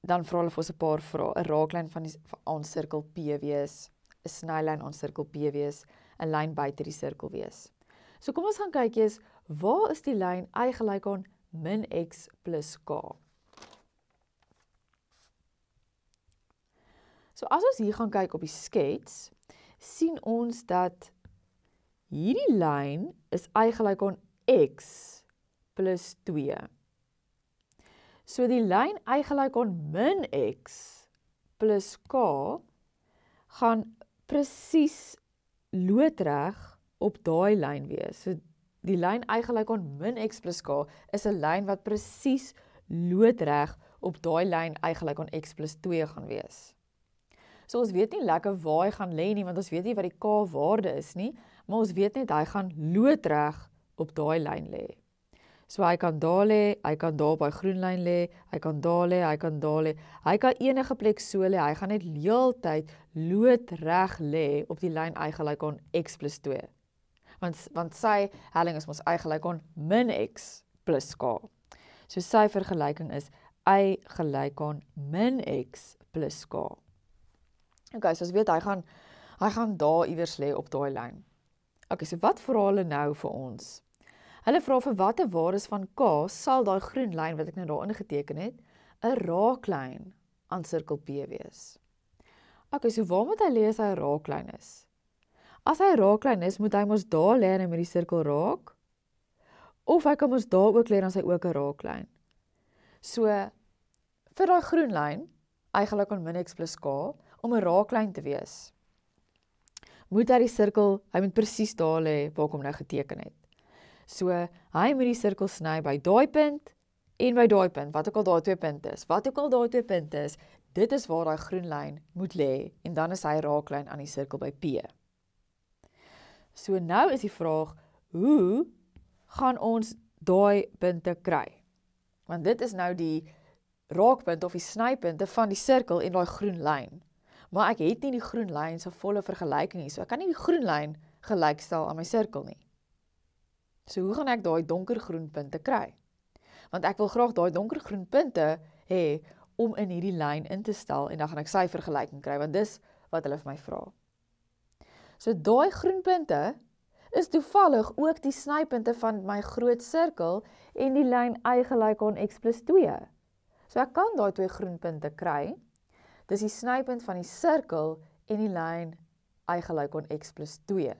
Speaker 1: dan vra hulle vir ons 'n paar vrae, 'n raaklyn aan sirkel P wees, 'n snylyn aan sirkel P wees, 'n lyn buite die sirkel wees. So kom ons gaan kyk eers, waar is die lyn y gelyk aan min x plus k? So as ons hier gaan kyk op die skets, sien ons dat hierdie lyn is y gelyk aan x plus 2. So die lyn y gelyk aan min x plus k gaan presies loodreg op daai lyn wees. So die lyn y gelyk aan min x plus k is 'n lyn wat presies loodreg op daai lyn y gelyk aan x plus 2 gaan wees. So ons weet nie lekker waar hy gaan lê nie, want ons weet nie wat die k waarde is nie, maar ons weet net hy gaan loodreg op daai lyn lê. So hy kan daar lê, hy kan daar op hy groen lyn lê, hy kan daar lê, hy kan daar lê, hy kan enige plek so lê, hy gaan net heeltyd loodreg lê op die lyn y gelyk aan x plus 2. Want sy helling is mos y gelyk aan min x plus k. So sy vergelyking is y gelyk aan min x plus k. Okay, so ons weet hy gaan daar iewers lê op daai lyn. Okay, so wat vra hulle nou vir ons? Hulle vra vir watter waardes van k sal daai groen lyn wat ek nou daar ingeteken het, 'n raaklyn aan sirkel P wees. Okay, so waar moet hy lê as hy 'n raaklyn is? As hy 'n raaklyn is, moet hy mos daar lê en hy met die sirkel raak? Of hy kan mos daar ook lê en as hy ook 'n raaklyn? So, vir daai groen lyn, y gelyk aan min x plus k, om 'n raaklyn te wees, moet hy die sirkel, hy moet presies daar lê waar ek hom nou geteken het. So, hy moet die sirkel sny by daai punt en by daai punt, wat ook al daai twee punte is. Wat ook al daai twee punte is, dit is waar daai groen lyn moet lê, en dan is hy raaklyn aan die sirkel by P. So nou is die vraag, hoe gaan ons daai punte kry? Want dit is nou die raakpunt of die snypunte van die sirkel en daai groen lyn. Maar ek het nie die groen lyn se volle vergelyking nie, so ek kan nie die groen lyn gelykstel aan my sirkel nie. So hoe gaan ek daai donkergroen punte kry? Want ek wil graag daai donkergroen punte hê om in hierdie lyn in te stel, en dan gaan ek sy vergelyking kry, want dis wat hulle vir my vra. So daai groen punte is toevallig ook die snypunte van my groot sirkel en die lyn y gelyk aan x plus 2. So ek kan daai twee groen punte kry. Dis die snypunt van die sirkel en die lyn y gelyk aan x plus 2.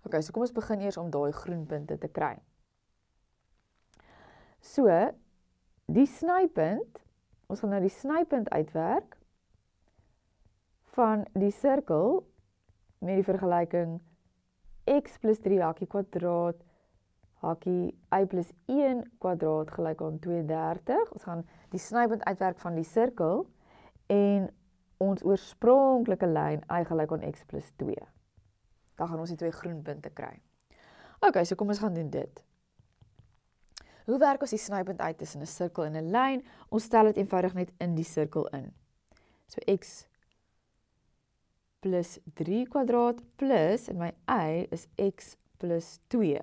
Speaker 1: Okay, so kom ons begin eers om daai groen punte te kry. So, die snypunt, ons gaan nou die snypunt uitwerk van die sirkel met die vergelyking x plus 3 hakkie kwadraat, hakkie y plus 1 kwadraat gelyk aan 32. Ons gaan die snypunt uitwerk van die sirkel en ons oorspronklike lyn y gelyk aan x plus 2. Dan gaan ons die twee groen punte kry. Okay, so kom ons gaan doen dit. Hoe werk ons die snypunt uit tussen 'n sirkel en 'n lyn? Ons stel dit eenvoudig net in die sirkel in. So x plus 3 kwadraat plus, en my y is x plus 2.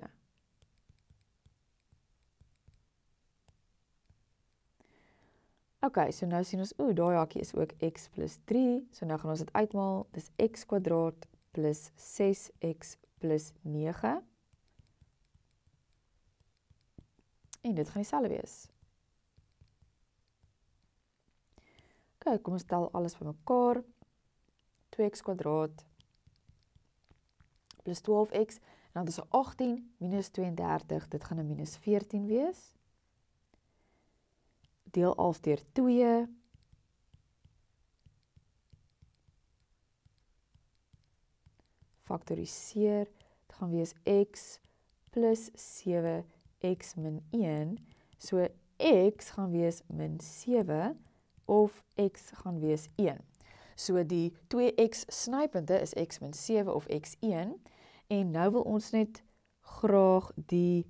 Speaker 1: Okay, so nou sien ons, daai hakkie is ook x plus 3, so nou gaan ons dit uitmaal, dis x kwadraat plus 6x plus 9. En dit gaan dieselfde wees. Okay, kom ons tel alles bymekaar. 2x kwadraat plus 12x, en dan is 18 minus 32, dit gaan 'n minus 14 wees. Deel alles deur 2. Faktoriseer, dit gaan wees x plus 7x min 1, so x gaan wees min 7 of x gaan wees 1. So die 2x snypunte is x min 7 of x1, en nou wil ons net graag die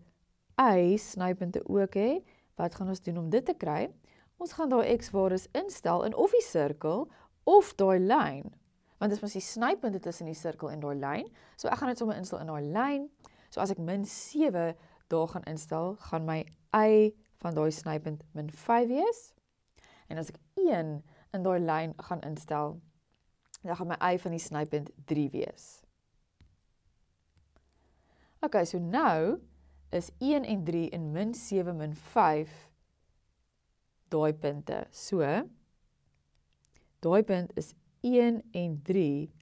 Speaker 1: y snypunte ook hê. Wat gaan ons doen om dit te kry? Ons gaan daai x-waardes instel in of die sirkel of daai lyn. Want dit is mos die snypunte tussen die sirkel en daai lyn. So ek gaan dit sommer instel in daai lyn. So as ek min 7 daar gaan instel, gaan my y van daai snypunt min 5 wees. En as ek 1 in daai lyn gaan instel, dan gaan my y van die snypunt 3 wees. Okay, so nou is 1 en 3 en min 7 min 5 daai punte. So, daai punt is 1 en 3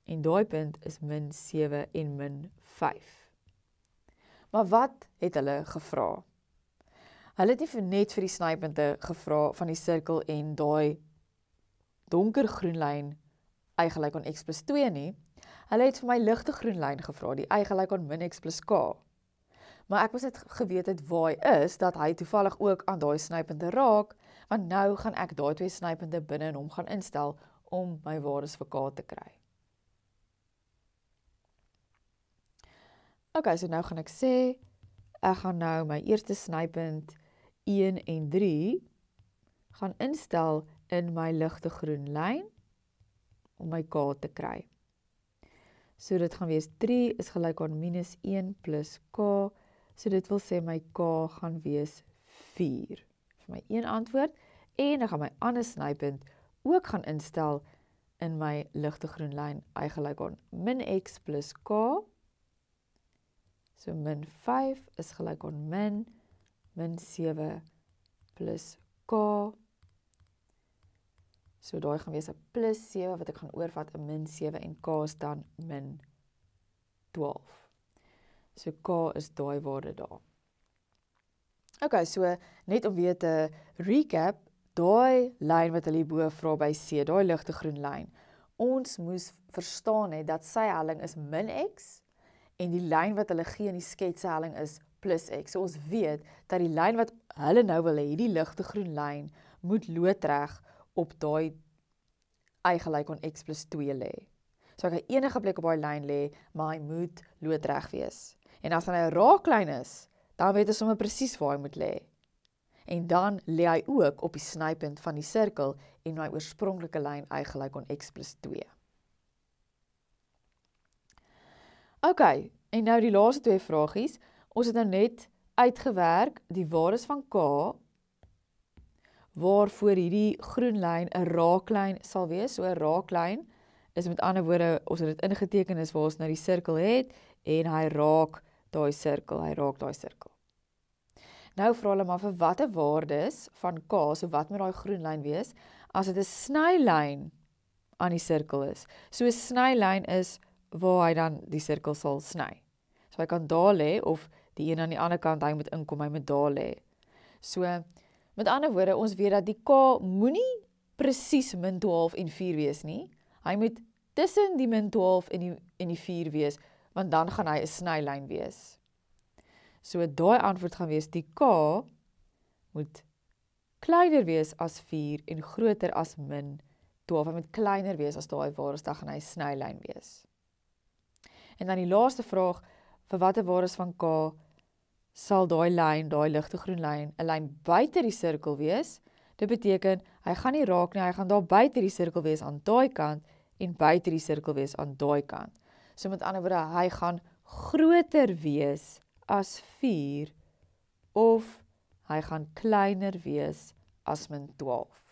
Speaker 1: en daai punt is min 7 en min 5. Maar wat het hulle gevra? Hulle het nie net vir die snypunte gevra van die sirkel en daai donkergroen lyn y gelyk aan x plus 2 nie. Hulle het vir my ligte groen lyn gevra, die y gelyk aan min x plus k. Maar ek moes net geweet het waar hy is, dat hy toevallig ook aan daai snypunte raak, want nou gaan ek daai twee snypunte binne in hom gaan instel om my waardes vir k te kry. Ok, so nou gaan ek sê, ek gaan nou my eerste snypunt 1 en 3 gaan instel in my ligte groen lyn om my k te kry. So dit gaan wees 3 is gelyk aan minus 1 plus k, so dit wil sê my k gaan wees 4. Vir my een antwoord, en ek gaan my ander snypunt ook gaan instel in my ligte groen lyn, y gelyk aan min x plus k, so min 5 is gelyk aan min 7 plus k, so daai gaan wees 'n plus 7 wat ek gaan oorvat 'n min 7 en k is dan min 12. So k is daai waarde daar. Ok, so net om weer te recap, daai lyn wat hulle hierbo vra by C, daai ligte groen lyn. Ons moes verstaan het dat sy helling is min x en die lyn wat hulle gee in die skets se helling is plus x. So ons weet dat die lyn wat hulle nou wil hê, die ligte groen lyn, moet loodreg op daai y gelyk aan x plus 2 lê. So ek kan enige plek op daai lyn lê, maar hy moet loodreg wees. En as hy 'n raaklyn is, dan weet ons sommer presies waar hy moet lê. En dan lê hy ook op die snypunt van die sirkel en my oorspronklike lyn y gelyk aan x plus 2. Ok, en nou die laaste twee vragies. Ons het nou net uitgewerk die waardes van k, waarvoor hierdie groen lyn 'n raaklyn sal wees. So 'n raaklyn is met ander woorde, ons het dit ingeteken is waar ons nou die sirkel het, en hy raak daai sirkel, Nou vra hulle maar vir watter waardes van k, so wat moet daai groen lyn wees, as dit 'n snylyn aan die sirkel is. So 'n snylyn is waar hy dan die sirkel sal sny. So hy kan daar lê, of die een aan die ander kant, hy moet inkom, hy moet daar lê. So, met ander woorde, ons weet dat die k moenie presies min 12 en 4 wees nie. Hy moet tussen die min 12 en die 4 wees, want dan gaan hy 'n snylyn wees. So daai antwoord gaan wees, die k moet kleiner wees as 4 en groter as min 12. Hy moet kleiner wees as daai waardes, dan gaan hy 'n snylyn wees. En dan die laaste vraag, vir watter waardes van k sal daai lyn, daai ligte groen lyn, 'n lyn buite die sirkel wees? Dit beteken, hy gaan nie raak nie, hy gaan daar buite die sirkel wees aan daai kant, en buite die sirkel wees aan daai kant. So met ander woorde, hy gaan groter wees as 4, of hy gaan kleiner wees as min 12.